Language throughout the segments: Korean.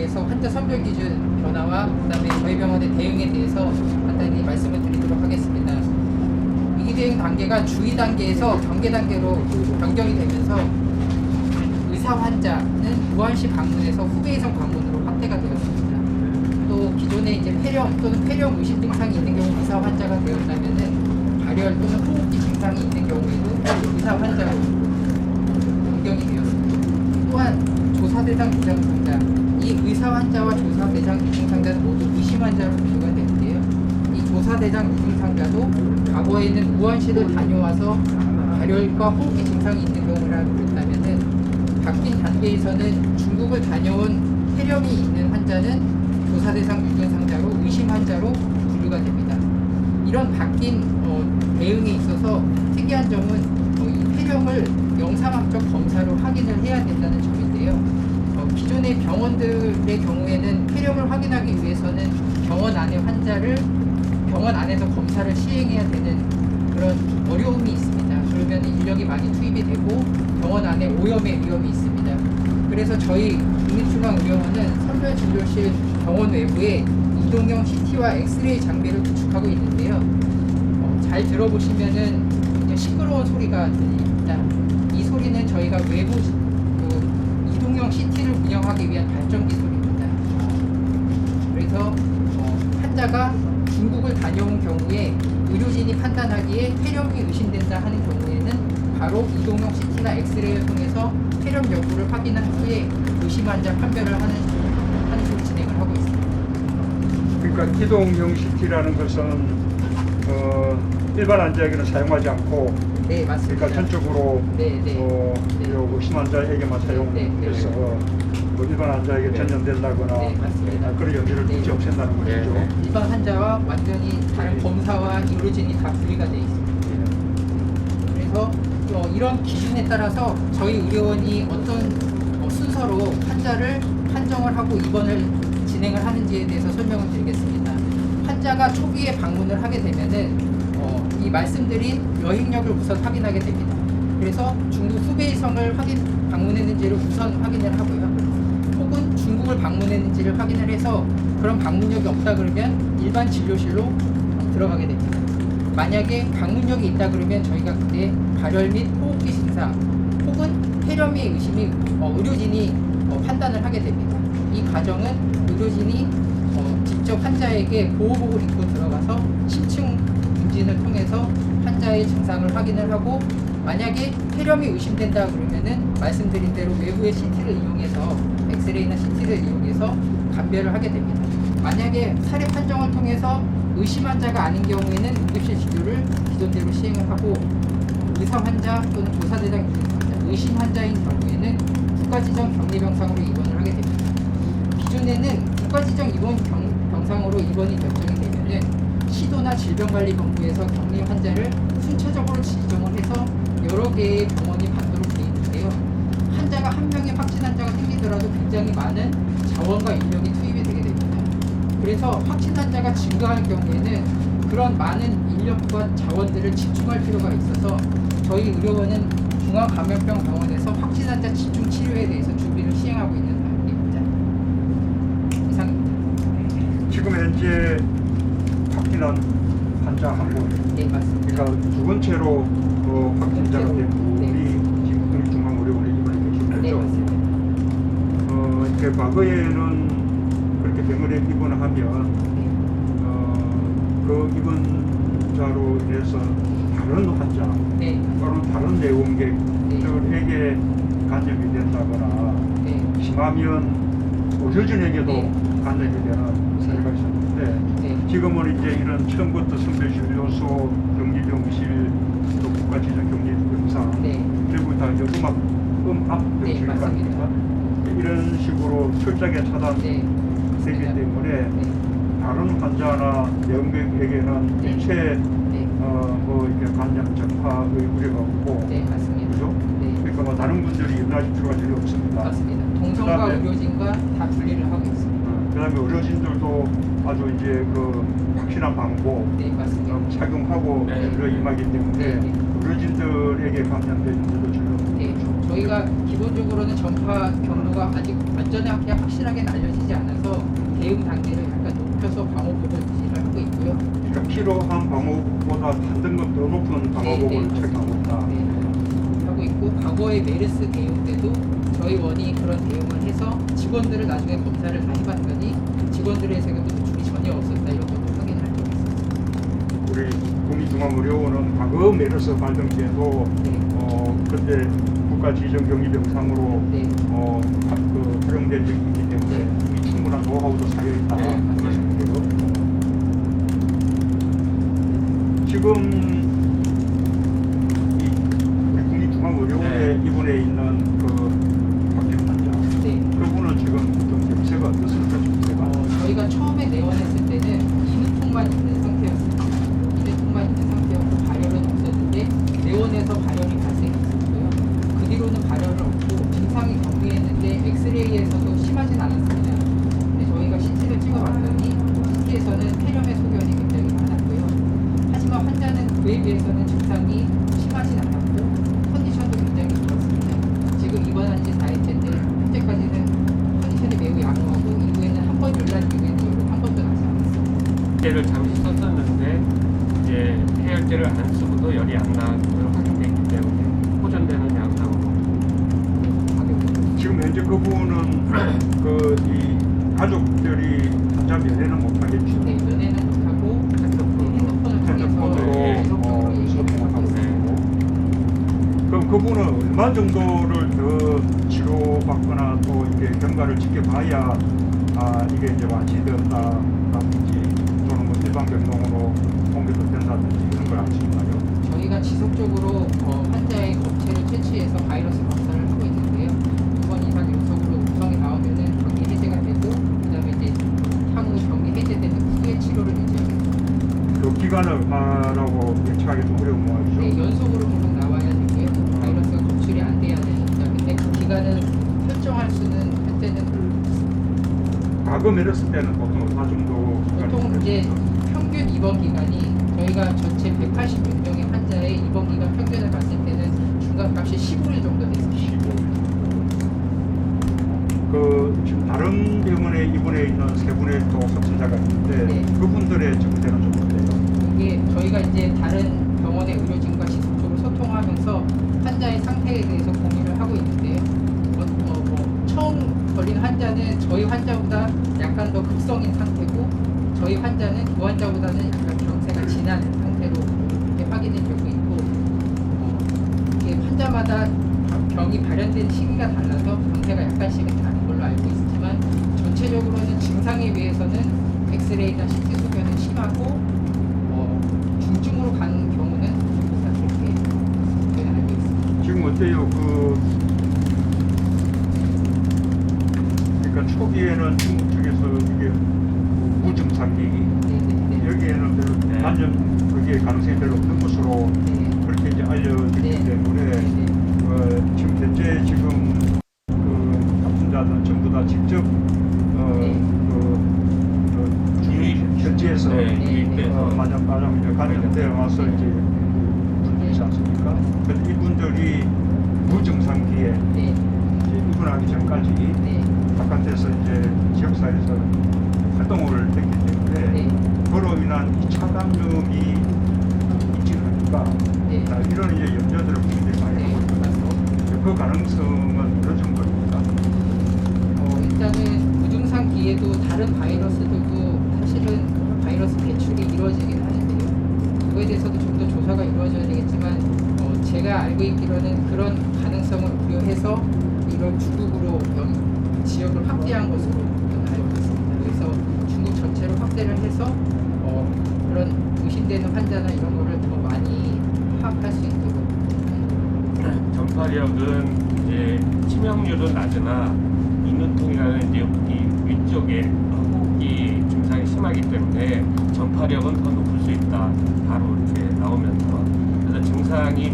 대해서 환자 선별 기준 변화와 그다음에 저희 병원의 대응에 대해서 간단히 말씀을 드리도록 하겠습니다. 위기 대응 단계가 주의 단계에서 경계 단계로 변경이 되면서 의사 환자는 무한시 방문에서 후배이성 방문으로 확대가 되었습니다. 또 기존에 이제 폐렴 또는 폐렴 의심 증상이 있는 경우 의사 환자가 되었다면은 발열 또는 호흡기 증상이 있는 경우에도 의사 환자로 변경이 되었습니다. 또한 조사 대상 기증상자, 이 의사 환자와 조사 대상 기증상자는 모두 의심 환자로 분류가 되는데요. 이 조사 대상 기증상자도 과거에는 무한시를 다녀와서 발열과 호흡기 증상이 있는 경우라고 그랬다면은 바뀐 단계에서는 중국을 다녀온 폐렴이 있는 환자는 조사 대상 기증상자로 의심 환자로 분류가 됩니다. 이런 바뀐 대응에 있어서 특이한 점은 이 폐렴을 영상학적 검사로 확인을 해야 된다는 점인데요. 기존의 병원들의 경우에는 폐렴을 확인하기 위해서는 병원 안에 환자를 병원 안에서 검사를 시행해야 되는 그런 어려움이 있습니다. 그러면 인력이 많이 투입이 되고 병원 안에 오염의 위험이 있습니다. 그래서 저희 국립중앙의료원은 선별진료실 병원 외부에 이동형 CT와 엑스레이 장비를 구축하고 있는데요. 잘 들어보시면은 시끄러운 소리가 들립니다. 이 소리는 저희가 외부 이동형 CT를 운영하기 위한 발전기 소리입니다. 그래서 환자가 중국을 다녀온 경우에 의료진이 판단하기에 폐렴이 의심된다 하는 경우에는 바로 이동형 CT나 엑스레이를 통해서 폐렴 여부를 확인한 후에 의심 환자 판별을 하는 식으로 진행을 하고 있습니다. 그러니까 이동형 CT라는 것은 일반 환자에게는 사용하지 않고, 네, 맞습니다. 그러니까 전적으로 네. 의심 환자에게만 사용해서 뭐 일반 환자에게 전염된다거나 맞습니다. 그런 여지를 굳이 없앤다는 것이죠. 일반 환자와 완전히 다른 검사와 의료진이 다 분리가 되어 있습니다. 그래서 이런 기준에 따라서 저희 의료원이 어떤 순서로 환자를 판정을 하고 입원을 진행을 하는지에 대해서 설명을 드리겠습니다. 환자가 초기에 방문을 하게 되면은 이 말씀드린 여행력을 우선 확인하게 됩니다. 그래서 중국 후베이성을 방문했는지를 우선 확인을 하고요. 혹은 중국을 방문했는지를 확인을 해서 그런 방문력이 없다 그러면 일반 진료실로 들어가게 됩니다. 만약에 방문력이 있다 그러면 저희가 그때 발열 및 호흡기 증상 혹은 폐렴의 의심이 의료진이 판단을 하게 됩니다. 이 과정은 의료진이 직접 환자에게 보호복을 입고 들어가서 심층 문진을 통해서 환자의 증상을 확인을 하고 만약에 폐렴이 의심된다 그러면은 말씀드린 대로 외부의 CT를 이용해서 엑스레이나 CT를 이용해서 감별을 하게 됩니다. 만약에 사례 판정을 통해서 의심 환자가 아닌 경우에는 응급실 진료를 기존대로 시행을 하고 의사 환자 또는 조사 대상 환자, 의심 환자인 경우에는 국가지정 격리병상으로 입원을 하게 됩니다. 기존에는 국가지정 병상으로 입원이 결정이 되면은 시도나 질병관리본부에서 격리 환자를 순차적으로 지정을 해서 여러 개의 병원이 받도록 되어 있는데요. 환자가 한 명의 확진 환자가 생기더라도 굉장히 많은 자원과 인력이 투입이 되게 됩니다. 그래서 확진 환자가 증가할 경우에는 그런 많은 인력과 자원들을 집중할 필요가 있어서 저희 의료원은 중앙감염병병원에서 확진 환자 집중 치료에 대해서 준비를 시행하고 있는 단계입니다. 이상입니다. 지금 현재 확진한 환자 한 분. 네, 맞습니다. 그러니까 두 번째로 확진자가 된 분이 지금 국립중앙의료원에 입원해 계신 거죠? 네, 맞습니다. 이렇게 과거에는 그렇게 병원에 입원을 하면 그 입원자로 인해서 다른 환자 또는 다른 내원객들에게 간접이 된다거나 심하면 의료진에게도 간접이 되는 사례가 있었는데 지금은 이제 이런 처음부터 선별진료소, 격리병실, 또 국가지정 격리병상 결국 다 이제 음압 병실일 거 아닙니까? 이런 식으로 철저하게 차단되기 때문에 다른 환자나 내원객에게는 일체 이렇게 간접 전파의 우려가 없고, 그죠? 그러니까 뭐 다른 분들이 연락할 필요가 전혀 없습니다. 맞습니다. 동성과 의료진과 다 분리를 하고 있습니다. 그다음에 의료진들도 아주 이제 그 확실한 방법 착용하고 임하기 때문에 의료진들에게 감염되는 분들도 전혀 없죠. 저희가 기본적으로는 전파 경로가 아직 완전하게 확실하게 알려지지 않아서 대응 단계를 약간 높여서 방호복을 유지를 하고 있고요. 그러니까 필요한 방어복보다 한 등급 더 높은 방어복을 네. 착용하고 있다. 네, 하고 있고 과거의 메르스 대응 때도 저희 원이 그런 대응을 해서 직원들을 나중에 검사를 다 해봤더니 직원들의 세금도 노출이 전혀 없었다 이런 것도 확인을 할 수 있었어요. 우리 국립중앙의료원은 과거 메르스 발병 때도 네. 그때 국가 지정 경위병상으로 네. 그 활용된 적이 있기 때문에 이미 충분한 노하우도 쌓여 있다. 네. 지금 우리 국립중앙의료원에 네. 입원해 있는 그 박진 환자, 네. 그분은 지금 좀 병세가 어떻습니까? 병세가? 저희가 처음에 내원했을 때는 인후통만 있는 상태였습니다. 인후통만 있는 상태였고 발열은 없었는데 내원에서 발열이 발생했었고요. 그 뒤로는 발열은 없고 증상이 경미했는데 엑스레이에서도 심하진 않았습니다. 근데 저희가 CT를 찍어봤더니 CT에서는 폐렴의 소견이 굉장히 많았고요. 하지만 환자는 그에 비해서는 증상이 심하진 않았고 컨디션도 굉장히 좋았습니다. 지금 입원한 지 4일째인데 현재까지는 컨디션이 매우 양호하고 이후에는 한 번 열난 이후에는 연락 한 번도 나지 않았습니다. 를 잠시 썼었는데 이제 해열제를 안 쓰고도 열이 안 나는 걸 확인됐기 때문에 호전되는 양상으로 가격이 지금 현재 그분은 이 가족들이 환자 면회는 못하겠죠. 네, 면회는 못하고 핸드폰을 핸드폰으로 통해서 소통을 하고 있어요. 있고. 그럼 그분은 얼마 정도를 더 치료받거나 또 이렇게 경과를 지켜봐야 이게 이제 완치되었다든지 또는 뭐 일반 병동으로 옮겨도 된다든지 이런 걸 아시나요? 저희가 지속적으로 환자의 검체를 채취해서 바이러스 검사를 하고 있는데요. 2번 이상 연속으로 음성이 나오면은 경미 해제가 되고 그다음에 이제 향후 경미 해제되는 후에 치료를 유지하겠습니다. 그 기간을 얼마라고 예측하기 좀 어려운 모양이죠. 네, 연속으로 계속 나와야 되고요. 바이러스가 검출이 안 돼야 됩니다. 근데 그 기간을 설정할 수는 현재는 과거 메르스 때는 보통 얼마 정도 보통 이제 평균 입원 기간이 저희가 전체 186명의 환자의 입원 기간 평균을 봤을 때는 중간값이 15일 정도 됐습니다. 15일. 지금 다른 병원에 입원해 있는 세 분의 또 확진자가 있는데 네. 그분들의 증세는 좀 어때요? 이게 저희가 이제 다른 병원의 의료진과 지속적으로 소통하면서 환자의 상태에 대해서 공유를 하고 있는데요. 처음 걸린 환자는 저희 환자보다 약간 더 극성인 상태고 저희 환자는 그 환자보다는 약간 병세가 진한 상태로 이렇게 확인이 되고 있고 이게 환자마다 병이 발현된 시기가 달라서 병세가 약간씩은 다른 걸로 알고 있지만 전체적으로는 증상에 비해서는 엑스레이나 CT 소견은 심하고 중증으로 가는 경우는 그렇게 저희는 알고 있습니다. 지금 어때요? 그러니까 초기에는 중국 쪽에서 이게 무증상기 네네네. 여기에는 별로 완전 그게 가능성이 별로 없는 것으로 네. 그렇게 이제 알려지기 네. 때문에 네네. 지금 현재 지금 그 확진자는 전부 다 직접 현지에서 마냥 이제 감염돼 와서 이제 분들이지 않습니까? 그래서 이분들이 무증상기에 네. 이제 입원하기 전까지 네. 바깥에서 이제 지역사회에서 활동을 했기 때문에 네. 그로 인한 2차 감염이 있지 않을까 네. 이런 이제 염려들을 국민들이 많이 하고 있거든요. 그 가능성은 어느 정도입니까? 일단은 무증상 기에도 다른 바이러스들도 사실은 바이러스 배출이 이루어지긴 하는데요. 그거에 대해서도 좀 더 조사가 이루어져야 되겠지만 제가 알고 있기로는 그런 가능성을 우려해서 이런 중국으로 지역을 확대한 것으로 저는 알고 있습니다. 그래서 중국 전체로 확대를 해서 그런 의심되는 환자나 이런 거를 더 많이 파악할 수 있도록 전파력은 이제 치명률은 낮으나 인후통이라는 이제 이 위쪽에 호흡기 증상이 심하기 때문에 전파력은 더 높을 수 있다. 바로 이렇게 나오면서 그래서 증상이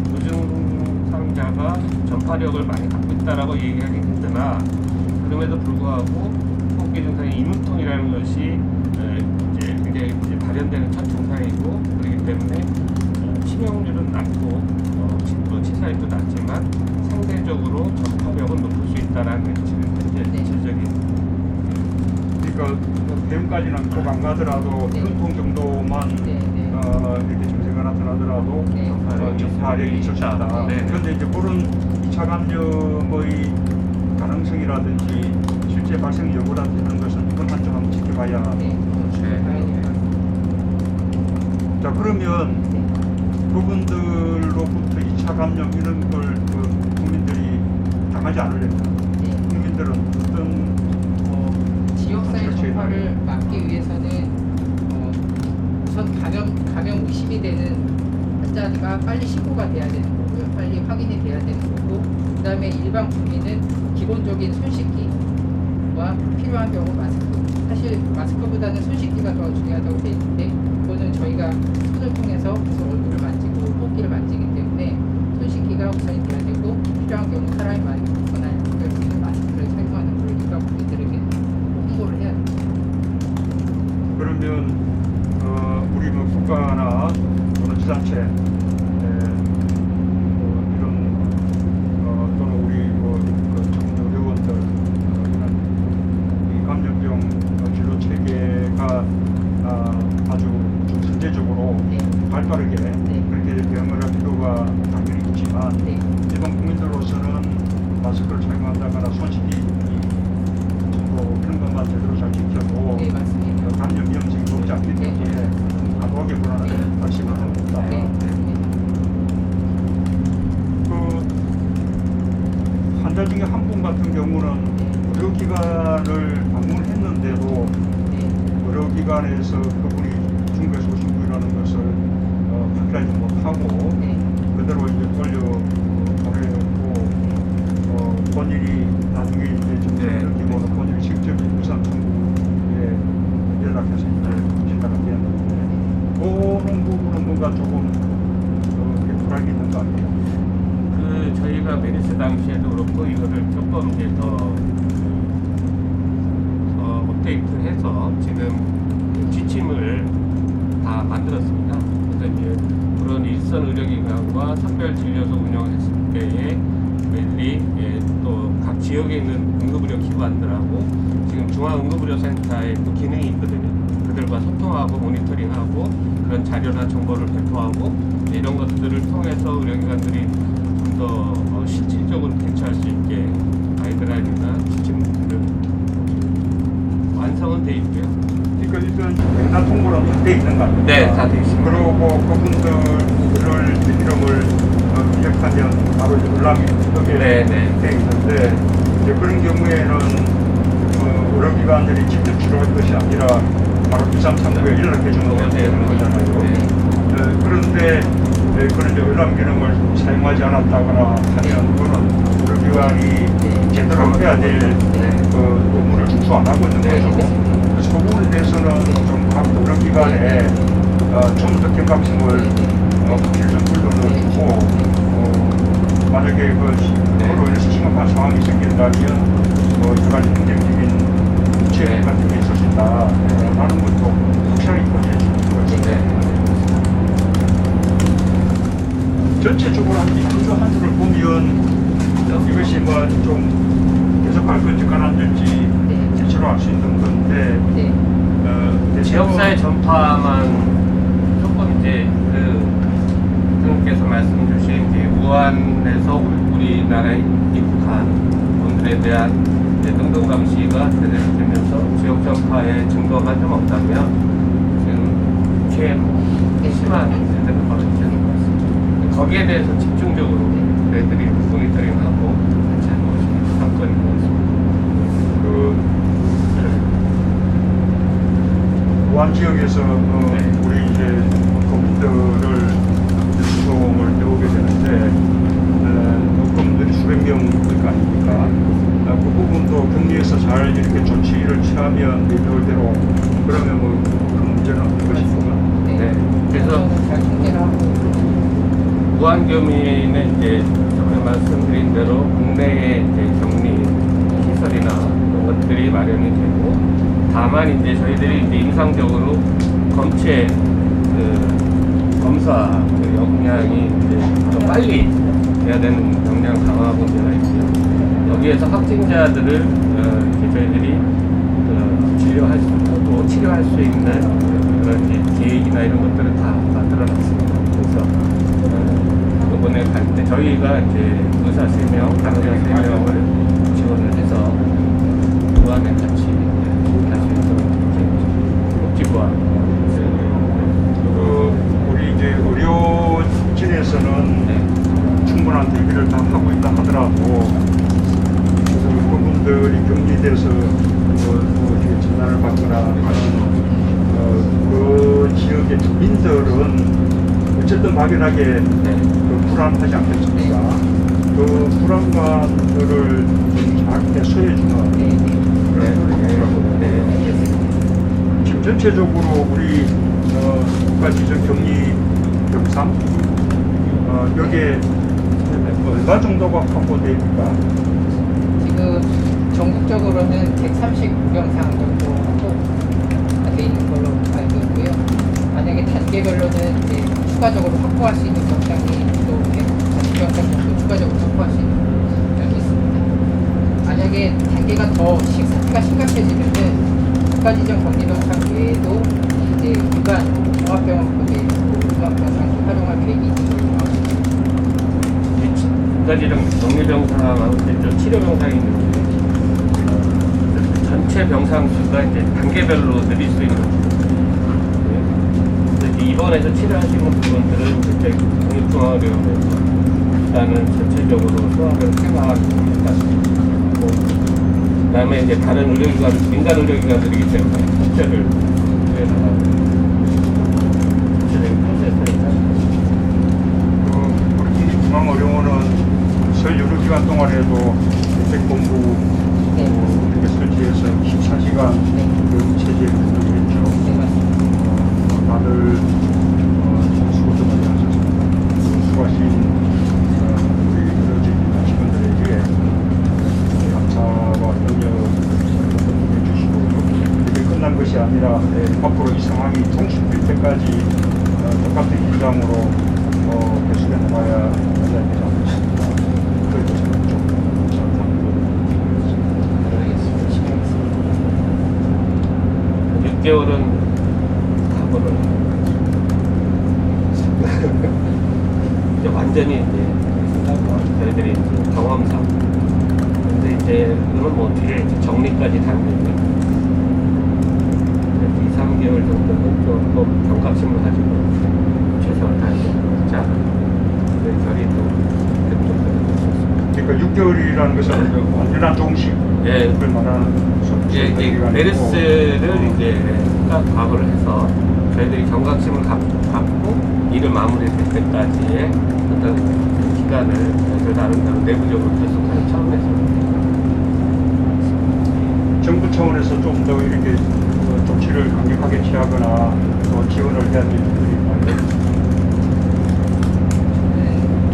무증상자가 전파력을 많이 갖고 있다라고 얘기하기 힘드나 그럼에도 불구하고 호흡기 증상이 인후통이라는 것이 이제 굉장히 이제 발현되는 첫 증상이고 그렇기 때문에 치명률은 낮고 치사율도 낮지만 상대 실질적으로 전파력은 높을 수 있다라는 게 지금 현재 네. 실적이. 그러니까 대응까지는 꼭 안 가더라도 네. 눈통 정도만 네, 네. 이렇게 증세가 나타나더라도 네. 전파력이 있을 수 있다. 네. 그런데 이제 그런 2차 감염의 가능성이라든지 실제 발생 여부라든지 이런 것은 이건 한점 한번 지켜봐야. 네. 자, 그러면 네. 그분들로부터 2차 감염 이런 걸 국민들이 당하지 않으려면 네. 국민들은 어떤 지역사회 그렇지. 전파를 막기 위해서는 우선 감염 의심이 되는 환자가 빨리 신고가 돼야 되는 거고요. 빨리 확인이 돼야 되는 거고, 그 다음에 일반 국민은 기본적인 손 씻기와 필요한 경우 마스크. 사실 마스크보다는 손 씻기가 더 중요하다고 되어 있는데, 그거는 저희가 손을 통해서 계속 얼굴을 만지고 호흡기를 만지기 때문에 손 씻기가 우선이 돼야 되고, 필요한 경우 사람이 많이 붙거나 그럴 수 있는 마스크를 착용하는 걸 일반 국민들에게 홍보를 해야 됩니다. 그러면 우리 뭐 국가나 또는 지자체 이런 또는 우리 전문의원들 이런 이 감염병 진료 체계가 아주 좀 선제적으로 네. 발빠르게 네. 그렇게 대응을 할 필요가 당연히 있지만 네. 일반 국민들로서는 마스크를 착용한다거나 손 씻기 정도 이런 것만 제대로 잘 지켜도 네, 맞습니다. 감염 위험성이 높지 않기 때문에 과도하게 불안하게 발생을 합니다. 네, 맞습니다. 그 환자 중에 한 분 같은 경우는 의료기관을 방문했는데도 네. 의료기관에서 그분이 중국에 오신 분이라는 것을 확인하지 못하고 네. 그대로 이제 돌려 보내고 본인이 나중에 이제 증상을 네. 느끼고는 본인이 직접 유산 청구에 연락해서 이제 진단을 되었는데 그런 부분은 뭔가 조금 불안이 있는 거 아니에요? 저희가 메르스 당시에도 그렇고 이거를 조금 이제 더 업데이트해서 지금 지침을 다 만들었습니다. 그래서 이제 그런 일선 의료기관과 선별 진료소 운영했을 때에 매일이 또 각 지역에 있는 응급의료 기관들하고 지금 중앙응급의료센터에 또 기능이 있거든요. 그들과 소통하고 모니터링하고 그런 자료나 정보를 배포하고 이런 것들을 통해서 의료기관들이 좀 더 실질적으로 대처할 수 있게 가이드라인이나 지침들을 완성은 돼 있고요. 그러니까 일단 횡단 통보는 다 돼 있는 거 아닙니까? 네, 다 돼 있습니다. 그리고 그분들을 이름을 입력하면 바로 이제 연락이 뜨게 네, 네. 돼 있는데 이제 그런 경우에는 의료기관들이 직접 치료할 것이 아니라 바로 133구에 연락해 주는 거 되는 거잖아요. 네. 그런데 그런 이제 연락 기능을 사용하지 않았다거나 하면 그거는 의료기관이 제대로 해야 될 업무를 충수 안 하고 있는 거죠. 그래서 그 부분에 대해서는 좀 각 의료기관에 좀 더 경각심을 기를 불러넣고 만약에 그로 인해서 심각한 상황이 생긴다면 여러 가지 행정적인 문제 같은 게 있을 수 있다 라는 것도 확실하게 권유해 주는 거죠. 전체적으로 한 주 한 주를 보면 이것이 뭐 좀 계속할 건지 가라앉을지 실제로 알 수 있는 건데 지역사회 전파만 조금 이제 그분께서 말씀 주신 이제 우한에서 우리나라에 입국한 분들에 대한 능동 감시가 제대로 되면서 지역 전파의 증거가 좀 없다면 지금 최 심한 문제가 벌어지는 것 같습니다. 거기에 대해서 집중적으로 저희들이 모니터링하고 같이 하는 것이 관건인 것 같습니다. 우한 지역에서 우리 이제 그분들을 수송을 해오게 되는데 그분들이 수백 명일 거 아닙니까? 그 부분도 격리에서 잘 이렇게 조치를 취하면 예정대로 그러면 뭐 그런 문제는 없는 것이니까. 네. 그래서 잘 중계를 하고 무한교민은 이제 저번에 말씀드린 대로 국내에 이제 격리 시설이나 이런 것들이 마련이 되고 다만 이제 저희들이 이제 임상적으로 검체 검사 역량이 이제 더 빨리 돼야 되는 역량 강화 문제가 있고요. 여기에서 확진자들을 이렇게 저희들이 진료할 수 있고 치료할 수 있는 그런 이제 계획이나 이런 것들을 다 만들어놨습니다. 그래서 이번에 갈 때 저희가 이제 의사 3명, 간호사 3명을 지원을 해서 그 안에 같이 갈 수 있도록 복지부와 우리 이제 의료진에서는 충분한 대비를 다 하고 있다 하더라도 그분들이 격리돼서 이렇게 진단을 받거나 하는 그 지역의 주민들은 어쨌든 막연하게 그 불안하지 않겠습니까? 그 불안감들을 잘 해소해주는 그런 노력이라고 지금 전체적으로 우리 국가지정 격리 병상 여기에 얼마 정도가 확보됩니까? 지금 전국적으로는 139병상 정도 확보가 돼 있는 걸로 알고 있고요. 만약에 단계별로는 이제 추가적으로 확보할 수 있는 병상이 또 140병상 정도 추가적으로 확보할 수 있는 병상이 있습니다. 만약에 단계가 더 사태가 심각해지면은 국가지정 격리병상 외에도 이제 일반 종합병원 급의 종합병상도 활용할 계획이 있는 걸로 알고 있습니다. 국가지정 격리병상하고 또 치료병상이 있는데 전체 병상 수가 이제 단계별로 늘릴 수 있는 입원해서 치료하시는 부분들은 이제 국립중앙의료원에서 일단은 전체적으로 소화를 생각합니다. 그다음에 이제 다른 의료기관, 민간 의료기관들이기 때문에 실제를 해나가고 전체적인 프로세스를 우리 중앙의료원은 설 연휴기간 동안에도 대책본부 이렇게 설치해서 24시간 그 체제를 운영했죠. 네, 맞습니다. 다들 수고도 많이 하셨습니다. 수고하신 우리 의료진 직원들에게 감사와 격려를 해주시고 이게 끝난 것이 아니라 앞으로 이 상황이 종식될 때까지 똑같은 긴장으로 계속해 나가야 하지 않겠습니까? 그래서 저는 좀 알겠습니다. 6개월은 각오를 이제 완전히 이제 저희들이 이제 경험상 근데 이제 그건 뭐 뒤에 이제 정리까지 당기고 2, 3개월 정도는 조금 경각심을 가지고 최선을 다해보자 저희 결이 또 그러니까 6개월이라는 것은 완전한 종식을 말하는 이제 메르스를 이제 각오를 해서 저희들이 경각심을 갖고 일을 마무리될 때까지의 어떤 기간을 저희 나름대로 내부적으로 계속하는 차원에서 정부 차원에서 좀 더 이렇게 조치를 강력하게 취하거나 또 지원을 해야 될 일들이 있나요?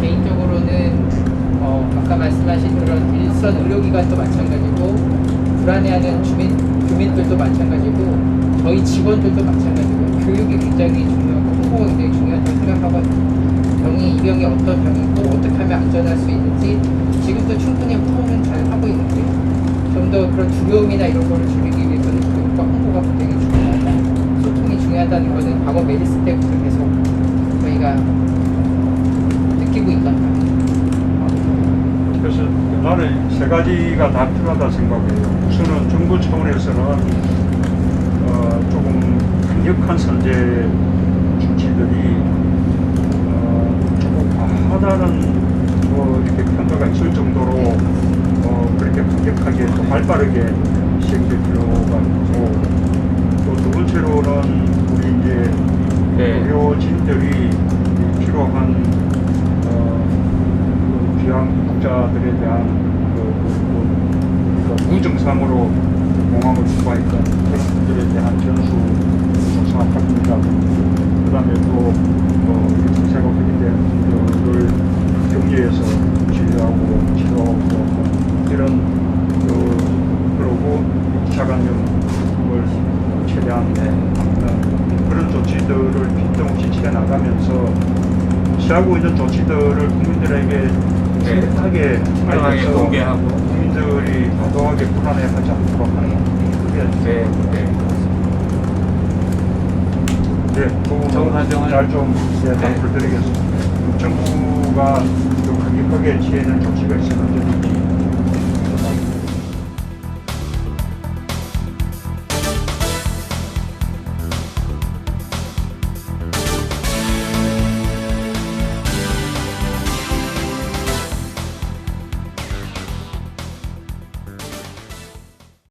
개인적으로는 아까 말씀하신 그런 일선 의료기관도 마찬가지고 불안해하는 주민들도 마찬가지고 저희 직원들도 마찬가지고 교육이 굉장히 중요하고 홍보가 굉장히 중요하다고 생각하거든요. 이 병이 어떤 병이고 어떻게 하면 안전할 수 있는지 지금도 충분히 홍보는 잘 하고 있는데 좀 더 그런 두려움이나 이런 거를 줄이기 위해서는 교육과 홍보가 굉장히 중요하다. 소통이 중요하다는 것은 과거 메르스 때부터 계속 저희가 느끼고 있던 그래서 나는 세 가지가 다 필요하다 생각해요. 우선은 정부 차원에서는 조금 강력한 선제 조치들이 조금 과하다는 이렇게 평가가 있을 정도로 그렇게 강력하게 또 발빠르게 시행될 필요가 있고 또 두 번째로는 우리 이제 의료진들이 필요한 귀환국자들에 대한 무증상으로 공항을 출발했던 그런 분들에 대한 전수 조사합니다. 그 다음에 또 상세가 확인된 분들을 격리해서 진료하고 치료하고 이런 그러고 2차 감염을 최대한 막는 그런 조치들을 빈틈없이 취해 나가면서 취하고 있는 조치들을 국민들에게 신속하게 투명하게 알려서 공개하고. 국민들이 과도하게 불안해하지 않도록 하는 그게 네, 네. 네, 그 정사정은- 잘좀 답을 드리겠습니다. 정부가 좀 강력하게 취해야 될 조치가 있으면 언제든지